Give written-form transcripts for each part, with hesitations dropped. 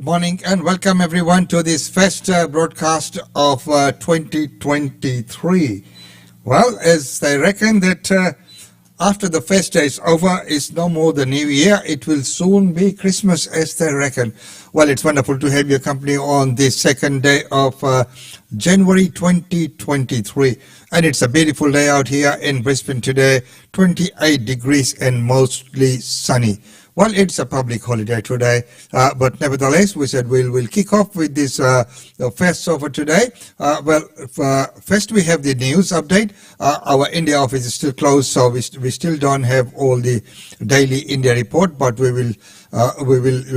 Good morning and welcome everyone to this first broadcast of 2023. Well, as they reckon that after the first day is over, it's no more the new year. It will soon be Christmas, as they reckon. Well, it's wonderful to have your company on this second day of January 2023. And it's a beautiful day out here in Brisbane today, 28 degrees and mostly sunny. Well, it's a public holiday today, but nevertheless, we said we'll kick off with this first over today. First we have the news update. Our India office is still closed, so we still don't have all the daily India report, but we will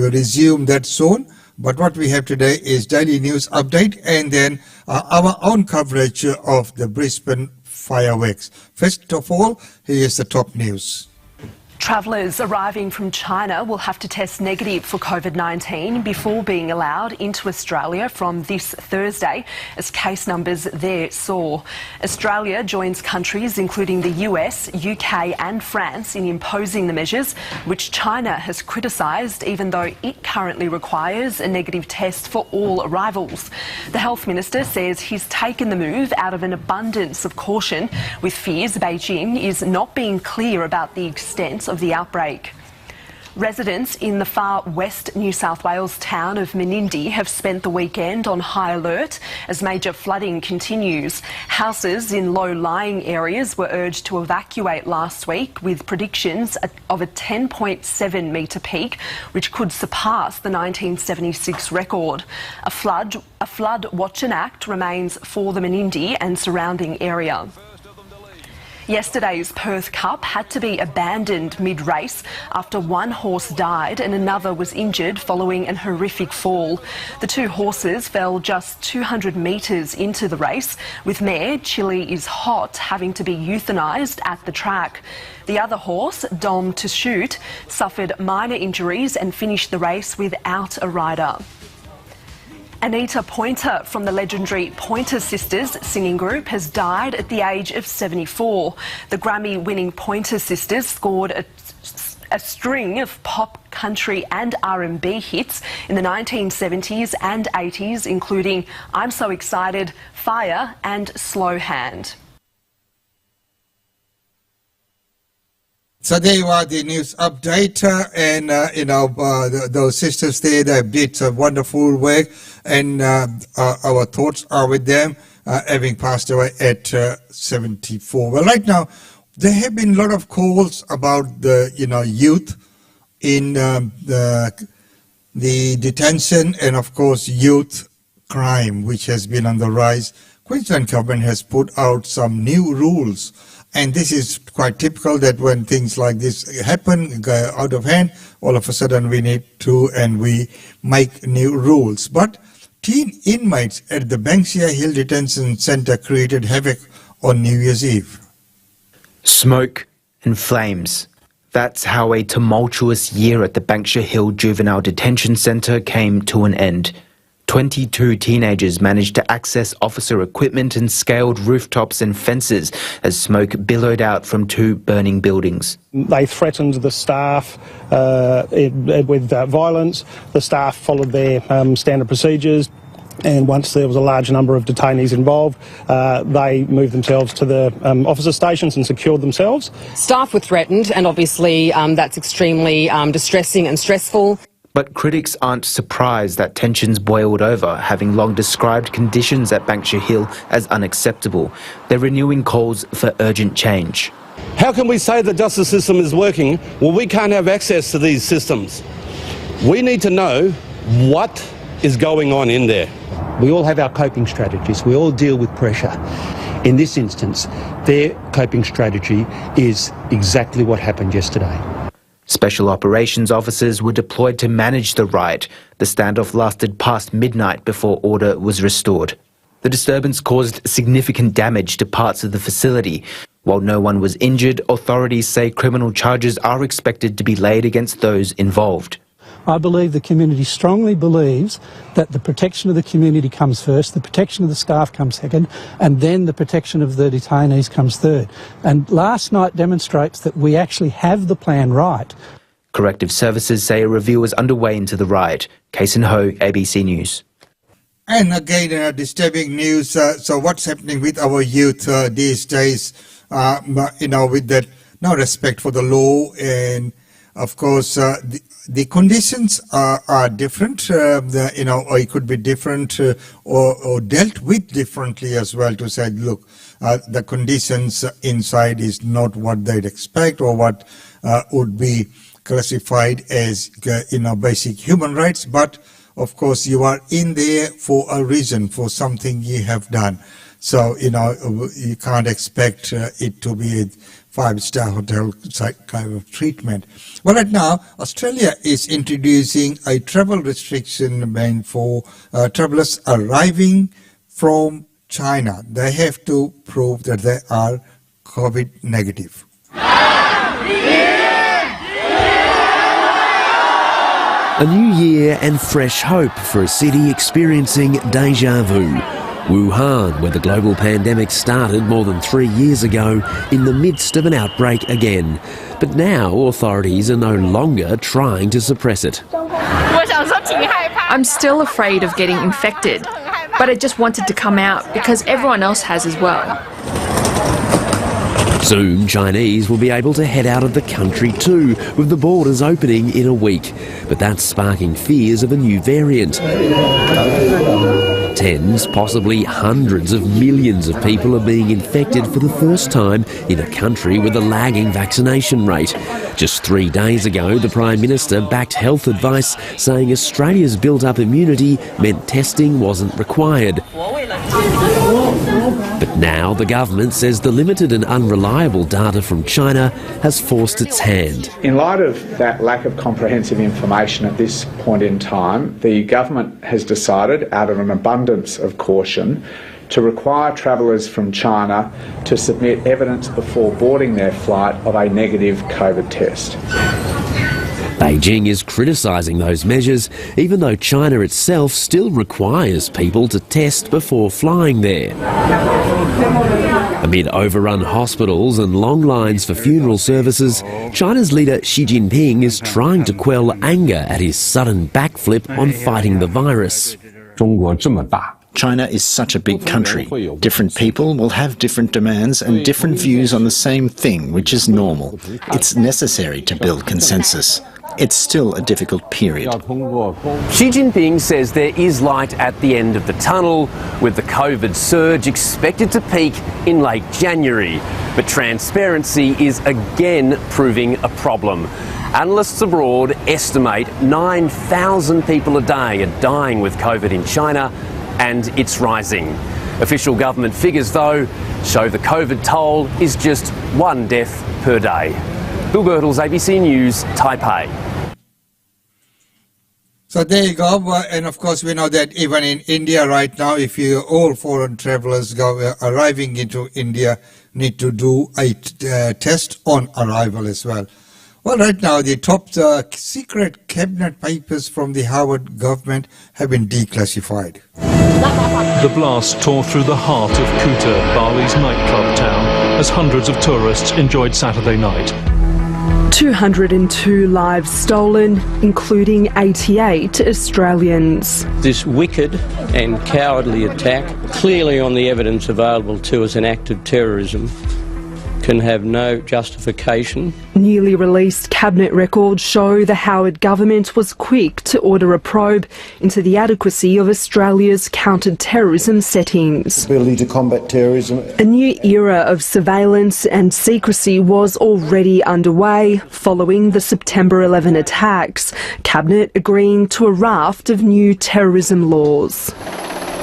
resume that soon. But what we have today is daily news update and then our own coverage of the Brisbane fireworks. First of all, here is the top news. Travellers arriving from China will have to test negative for COVID-19 before being allowed into Australia from this Thursday, as case numbers there soar. Australia joins countries including the US, UK and France in imposing the measures, which China has criticised, even though it currently requires a negative test for all arrivals. The Health Minister says he's taken the move out of an abundance of caution, with fears Beijing is not being clear about the extent of the outbreak. Residents in the far west New South Wales town of Menindee have spent the weekend on high alert as major flooding continues. Houses in low-lying areas were urged to evacuate last week, with predictions of a 10.7 metre peak, which could surpass the 1976 record. A flood watch and act remains for the Menindee and surrounding area. Yesterday's Perth Cup had to be abandoned mid-race after one horse died and another was injured following an horrific fall. The two horses fell just 200 metres into the race, with mare Chili is Hot having to be euthanised at the track. The other horse, Dom to Shoot, suffered minor injuries and finished the race without a rider. Anita Pointer from the legendary Pointer Sisters singing group has died at the age of 74. The Grammy-winning Pointer Sisters scored a string of pop, country and R&B hits in the 1970s and 80s, including I'm So Excited, Fire and Slow Hand. So there you are, the news update, and those sisters there, they did some wonderful work, and our thoughts are with them, having passed away at 74. Well, right now, there have been a lot of calls about the youth in the detention and of course youth crime, which has been on the rise. Queensland government has put out some new rules. And this is quite typical that when things like this happen, go out of hand, all of a sudden we need to and we make new rules. But teen inmates at the Banksia Hill Detention Centre created havoc on New Year's Eve. Smoke and flames. That's how a tumultuous year at the Banksia Hill Juvenile Detention Centre came to an end. 22 teenagers managed to access officer equipment and scaled rooftops and fences as smoke billowed out from two burning buildings. They threatened the staff with violence. The staff followed their standard procedures, and once there was a large number of detainees involved, they moved themselves to the officer stations and secured themselves. Staff were threatened, and obviously that's extremely distressing and stressful. But critics aren't surprised that tensions boiled over, having long described conditions at Banksia Hill as unacceptable. They're renewing calls for urgent change. How can we say the justice system is working when we can't have access to these systems? We need to know what is going on in there. We all have our coping strategies. We all deal with pressure. In this instance, their coping strategy is exactly what happened yesterday. Special operations officers were deployed to manage the riot. The standoff lasted past midnight before order was restored. The disturbance caused significant damage to parts of the facility. While no one was injured, authorities say criminal charges are expected to be laid against those involved. I believe the community strongly believes that the protection of the community comes first, the protection of the staff comes second, and then the protection of the detainees comes third. And last night demonstrates that we actually have the plan right. Corrective services say a review is underway into the riot. Kason Ho, ABC News. And again, disturbing news. So what's happening with our youth these days, with that no respect for the law, and of course the conditions are different, or it could be different or dealt with differently as well, to say, look, the conditions inside is not what they'd expect or what would be classified as, basic human rights. But of course, you are in there for a reason, for something you have done. So, you can't expect it to be a five-star hotel kind of treatment. Well, right now, Australia is introducing a travel restriction ban for travellers arriving from China. They have to prove that they are COVID negative. A new year and fresh hope for a city experiencing deja vu. Wuhan, where the global pandemic started more than 3 years ago, in the midst of an outbreak again. But now authorities are no longer trying to suppress it. I'm still afraid of getting infected, but I just wanted to come out because everyone else has as well. Soon, Chinese will be able to head out of the country too, with the borders opening in a week. But that's sparking fears of a new variant. Tens, possibly hundreds of millions of people are being infected for the first time in a country with a lagging vaccination rate. Just 3 days ago, the Prime Minister backed health advice saying Australia's built-up immunity meant testing wasn't required. But now the government says the limited and unreliable data from China has forced its hand. In light of that lack of comprehensive information at this point in time, the government has decided, out of an abundance of caution, to require travellers from China to submit evidence before boarding their flight of a negative COVID test. Beijing is criticising those measures, even though China itself still requires people to test before flying there. Amid overrun hospitals and long lines for funeral services, China's leader Xi Jinping is trying to quell anger at his sudden backflip on fighting the virus. China is such a big country. Different people will have different demands and different views on the same thing, which is normal. It's necessary to build consensus. It's still a difficult period. Xi Jinping says there is light at the end of the tunnel, with the COVID surge expected to peak in late January. But transparency is again proving a problem. Analysts abroad estimate 9,000 people a day are dying with COVID in China, and it's rising. Official government figures, though, show the COVID toll is just 1 death per day. Bill Birtles, ABC News, Taipei. So there you go. And of course, we know that even in India right now, if all foreign travellers arriving into India need to do a test on arrival as well. Well, right now, the top secret cabinet papers from the Howard government have been declassified. The blast tore through the heart of Kuta, Bali's nightclub town, as hundreds of tourists enjoyed Saturday night. 202 lives stolen, including 88 Australians. This wicked and cowardly attack, clearly on the evidence available to us, an act of terrorism, can have no justification. Newly released cabinet records show the Howard government was quick to order a probe into the adequacy of Australia's counter-terrorism settings. Ability to combat terrorism. A new era of surveillance and secrecy was already underway following the September 11 attacks, Cabinet agreeing to a raft of new terrorism laws.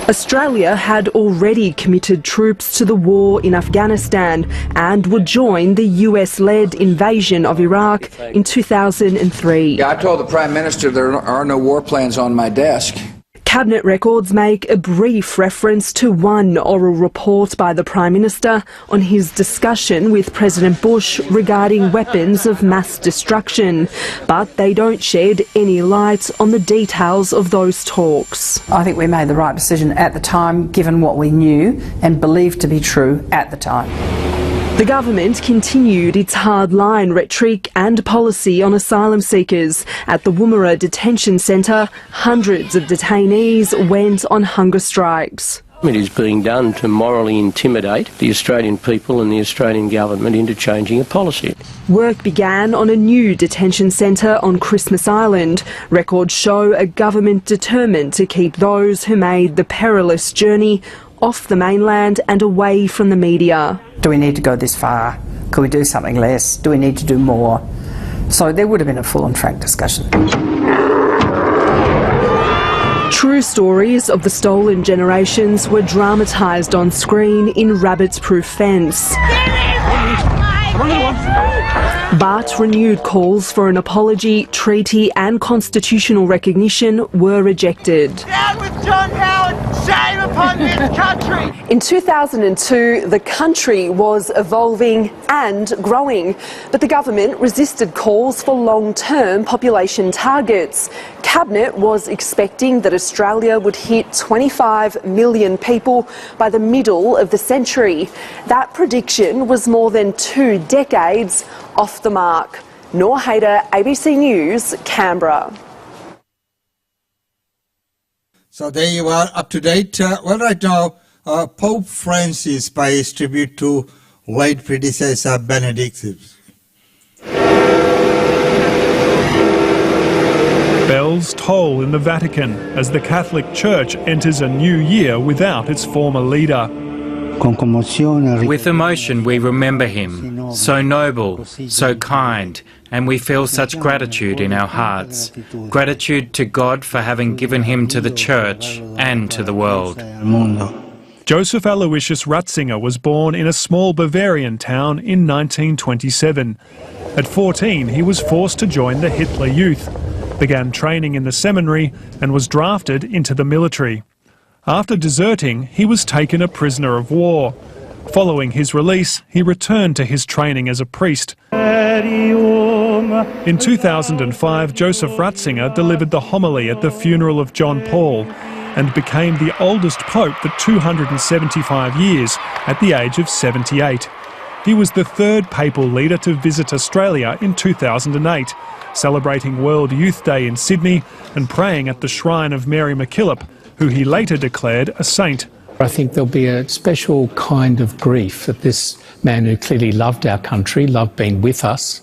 Australia had already committed troops to the war in Afghanistan and would join the US-led invasion of Iraq in 2003. I told the Prime Minister there are no war plans on my desk. Cabinet records make a brief reference to one oral report by the Prime Minister on his discussion with President Bush regarding weapons of mass destruction, but they don't shed any light on the details of those talks. I think we made the right decision at the time, given what we knew and believed to be true at the time. The government continued its hardline rhetoric and policy on asylum seekers. At the Woomera Detention Centre, hundreds of detainees went on hunger strikes. It is being done to morally intimidate the Australian people and the Australian government into changing a policy. Work began on a new detention centre on Christmas Island. Records show a government determined to keep those who made the perilous journey off the mainland and away from the media. Do we need to go this far? Could we do something less? Do we need to do more? So there would have been a full and frank discussion. True stories of the stolen generations were dramatised on screen in Rabbit's Proof Fence. But renewed calls for an apology, treaty and constitutional recognition were rejected. Down with John Howard! Shame upon this country! In 2002, the country was evolving and growing, but the government resisted calls for long-term population targets. Cabinet was expecting that Australia would hit 25 million people by the middle of the century. That prediction was more than 2 decades off the mark. Noor Hayder, ABC News, Canberra. So there you are, up to date. Well, right now, Pope Francis pays tribute to late predecessor Benedict. Bells toll in the Vatican as the Catholic Church enters a new year without its former leader. With emotion we remember him, so noble, so kind, and we feel such gratitude in our hearts. Gratitude to God for having given him to the Church and to the world. Joseph Aloysius Ratzinger was born in a small Bavarian town in 1927. At 14, he was forced to join the Hitler Youth, began training in the seminary and was drafted into the military. After deserting, he was taken a prisoner of war. Following his release, he returned to his training as a priest. In 2005, Joseph Ratzinger delivered the homily at the funeral of John Paul and became the oldest pope for 275 years at the age of 78. He was the third papal leader to visit Australia in 2008, celebrating World Youth Day in Sydney and praying at the shrine of Mary MacKillop, who he later declared a saint. I think there'll be a special kind of grief that this man who clearly loved our country, loved being with us,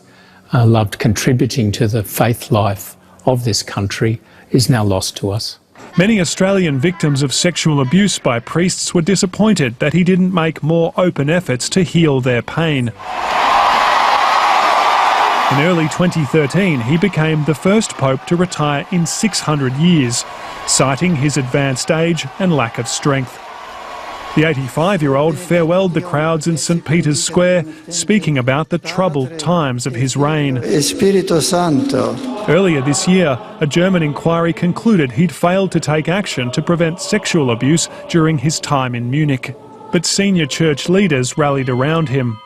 loved contributing to the faith life of this country, is now lost to us. Many Australian victims of sexual abuse by priests were disappointed that he didn't make more open efforts to heal their pain. In early 2013, he became the first pope to retire in 600 years, citing his advanced age and lack of strength. The 85-year-old farewelled the crowds in St. Peter's Square, speaking about the troubled times of his reign. Espírito Santo. Earlier this year, a German inquiry concluded he'd failed to take action to prevent sexual abuse during his time in Munich. But senior church leaders rallied around him.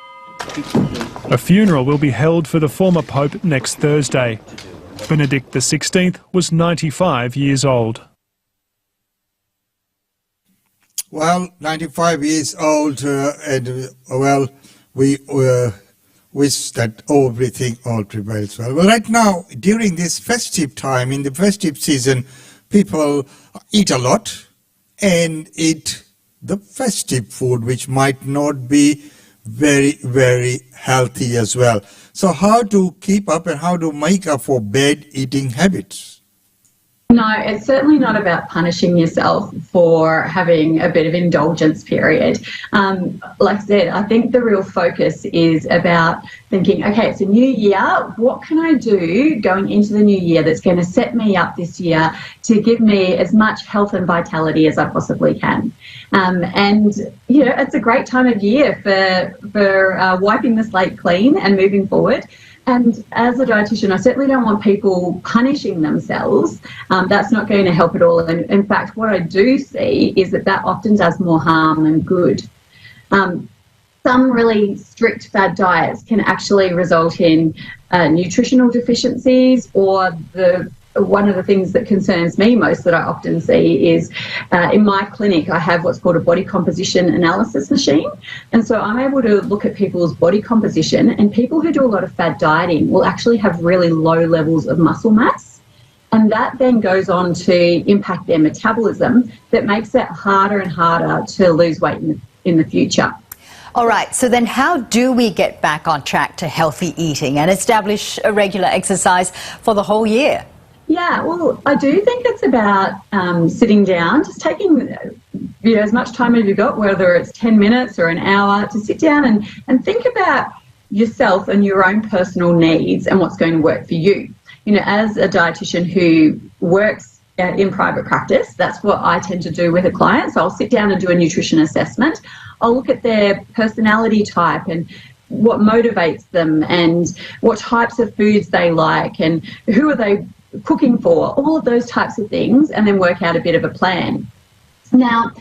A funeral will be held for the former pope next Thursday. Benedict XVI was 95 years old. Well, 95 years old, and well, we wish that everything all prevails well. Well, right now, during this festive time, in the festive season, people eat a lot and eat the festive food, which might not be very, very healthy as well. So how to keep up and how to make up for bad eating habits? No, it's certainly not about punishing yourself for having a bit of indulgence period. Like I said, I think the real focus is about thinking, okay, it's a new year. What can I do going into the new year that's going to set me up this year to give me as much health and vitality as I possibly can? And, you know, it's a great time of year for wiping the slate clean and moving forward. And as a dietitian, I certainly don't want people punishing themselves. That's not going to help at all. And in fact, what I do see is that often does more harm than good. Some really strict fad diets can actually result in nutritional deficiencies or the one of the things that concerns me most that I often see is in my clinic I have what's called a body composition analysis machine, and so I'm able to look at people's body composition, and people who do a lot of fad dieting will actually have really low levels of muscle mass, and that then goes on to impact their metabolism, that makes it harder and harder to lose weight in the future. All right, so then how do we get back on track to healthy eating and establish a regular exercise for the whole year? Yeah, well, I do think it's about sitting down, just taking as much time as you've got, whether it's 10 minutes or an hour, to sit down and think about yourself and your own personal needs and what's going to work for you. As a dietitian who works in private practice, that's what I tend to do with a client. So I'll sit down and do a nutrition assessment. I'll look at their personality type and what motivates them and what types of foods they like and who are they cooking for, all of those types of things, and then work out a bit of a plan. Now,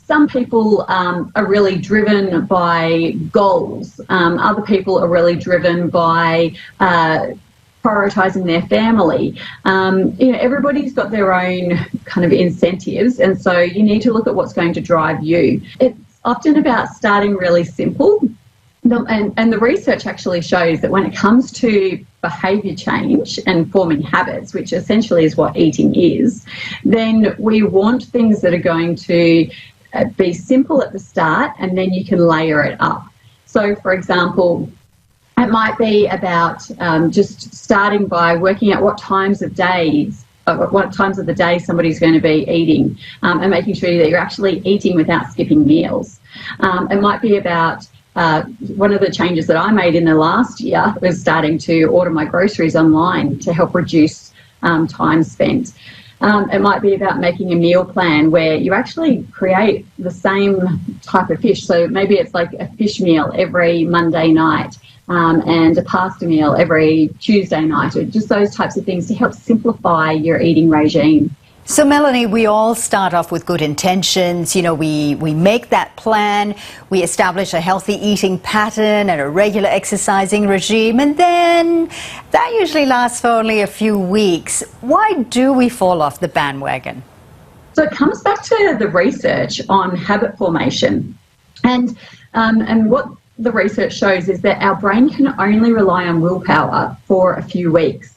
some people are really driven by goals. Other people are really driven by prioritising their family. Everybody's got their own kind of incentives, and so you need to look at what's going to drive you. It's often about starting really simple. And the research actually shows that when it comes to behaviour change and forming habits, which essentially is what eating is, then we want things that are going to be simple at the start, and then you can layer it up. So, for example, it might be about just starting by working out what times of the day somebody's going to be eating, and making sure that you're actually eating without skipping meals. It might be about one of the changes that I made in the last year was starting to order my groceries online to help reduce time spent. It might be about making a meal plan where you actually create the same type of fish. So maybe it's like a fish meal every Monday night and a pasta meal every Tuesday night, or just those types of things to help simplify your eating regime. So, Melanie, we all start off with good intentions. We make that plan, we establish a healthy eating pattern and a regular exercising regime, and then that usually lasts for only a few weeks. Why do we fall off the bandwagon? So it comes back to the research on habit formation. And what the research shows is that our brain can only rely on willpower for a few weeks.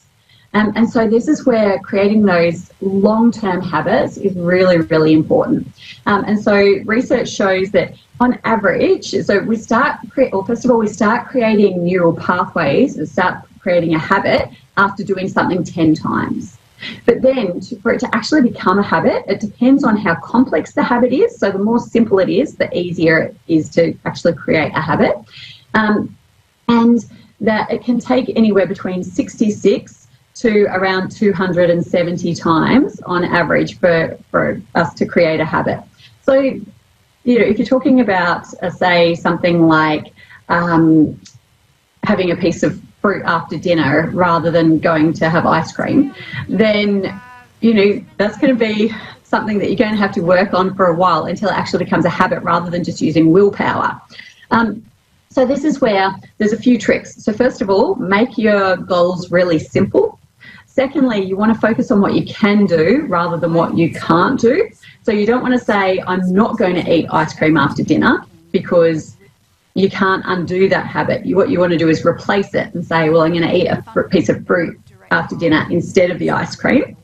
And so this is where creating those long-term habits is really, really important. And so research shows that on average, so we start creating neural pathways and start creating a habit after doing something 10 times. But then for it to actually become a habit, it depends on how complex the habit is. So the more simple it is, the easier it is to actually create a habit. And that it can take anywhere between 66 to around 270 times on average for us to create a habit. So, if you're talking about, say, something like having a piece of fruit after dinner rather than going to have ice cream, then, that's going to be something that you're going to have to work on for a while until it actually becomes a habit rather than just using willpower. So this is where there's a few tricks. So first of all, make your goals really simple. Secondly, you want to focus on what you can do rather than what you can't do. So you don't want to say, I'm not going to eat ice cream after dinner, because you can't undo that habit. What you want to do is replace it and say, well, I'm going to eat a piece of fruit after dinner instead of the ice cream.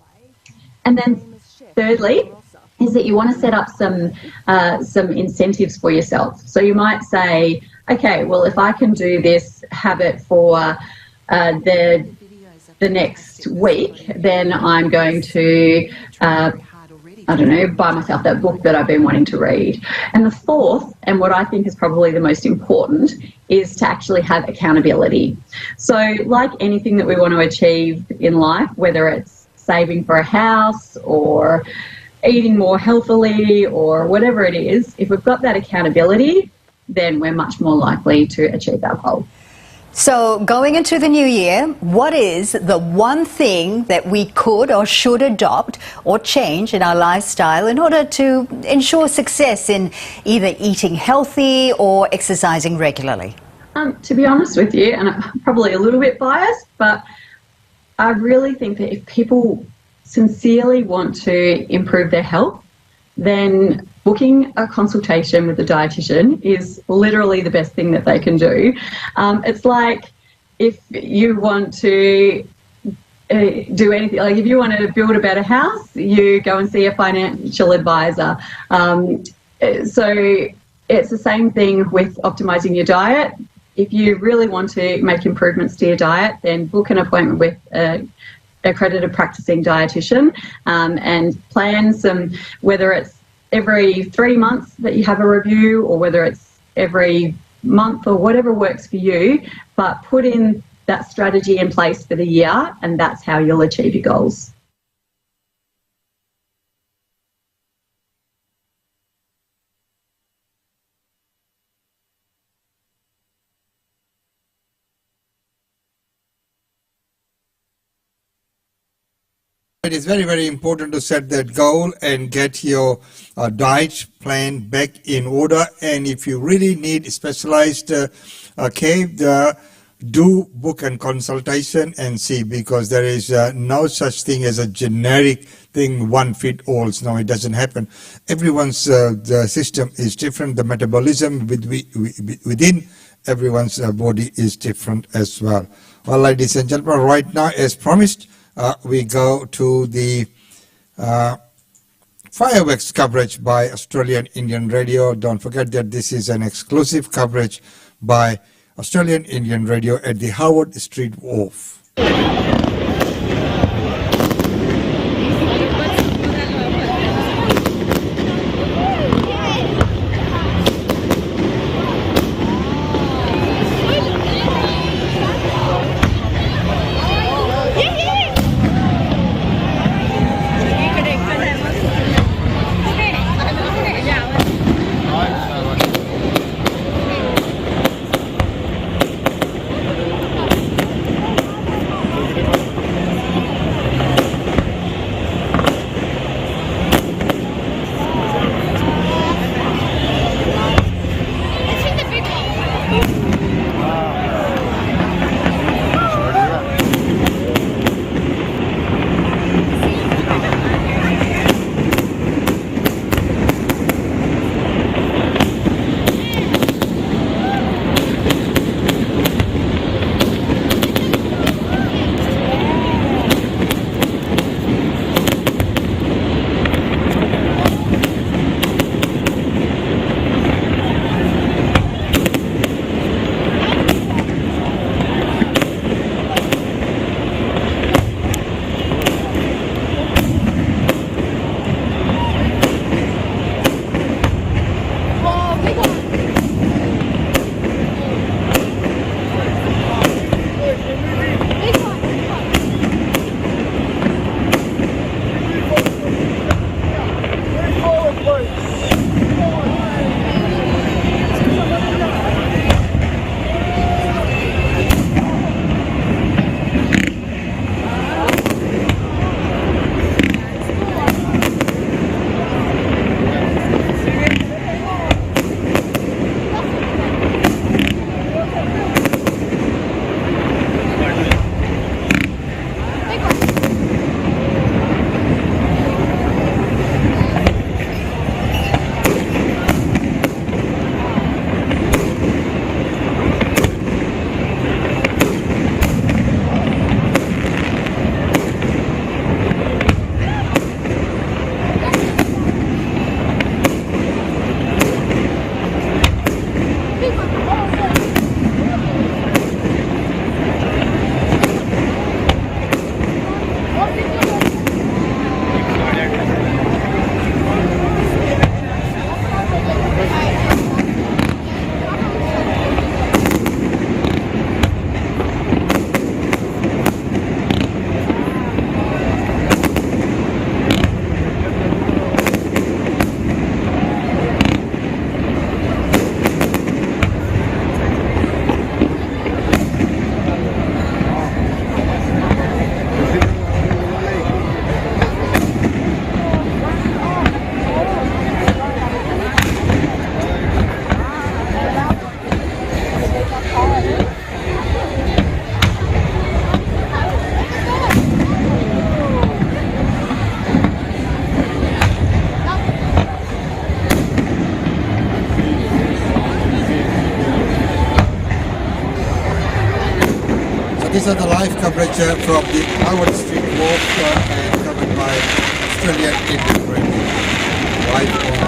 And then thirdly is that you want to set up some incentives for yourself. So you might say, okay, well, if I can do this habit for the next week, then I'm going to, buy myself that book that I've been wanting to read. And the fourth, and what I think is probably the most important, is to actually have accountability. So like anything that we want to achieve in life, whether it's saving for a house or eating more healthily or whatever it is, if we've got that accountability, then we're much more likely to achieve our goal. So going into the new year, what is the one thing that we could or should adopt or change in our lifestyle in order to ensure success in either eating healthy or exercising regularly? To be honest with you, and I'm probably a little bit biased, but I really think that if people sincerely want to improve their health, then booking a consultation with a dietitian is literally the best thing that they can do. It's like if you want to do anything, like if you want to build a better house, you go and see a financial advisor. So it's the same thing with optimizing your diet. If you really want to make improvements to your diet, then book an appointment with an accredited practicing dietitian and plan some, whether it's every 3 months that you have a review or whether it's every month or whatever works for you, but put in that strategy in place for the year, and that's how you'll achieve your goals. It is very, very important to set that goal and get your diet plan back in order. And if you really need specialized care, do book a consultation and see, because there is no such thing as a generic thing, one fit all. No, it doesn't happen. Everyone's the system is different. The metabolism within everyone's body is different as well. Well, ladies and gentlemen, right now, as promised, we go to the fireworks coverage by Australian Indian Radio. Don't forget that this is an exclusive coverage by Australian Indian Radio at the Howard Street Wharf. These are the live coverage from the Howard Street Walk and covered by Australian Indian Radio. Live on.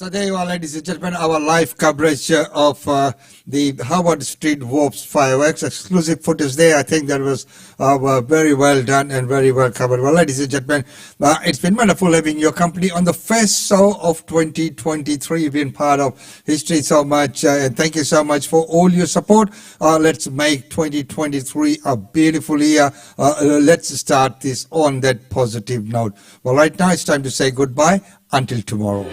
So there you are, ladies and gentlemen, our live coverage of the Howard Street Warps fireworks. Exclusive footage there. I think that was very well done and very well covered. Well, ladies and gentlemen, it's been wonderful having your company on the first show of 2023. You've been part of history so much, and thank you so much for all your support. Let's make 2023 a beautiful year. Let's start this on that positive note. Well, right now it's time to say goodbye until tomorrow.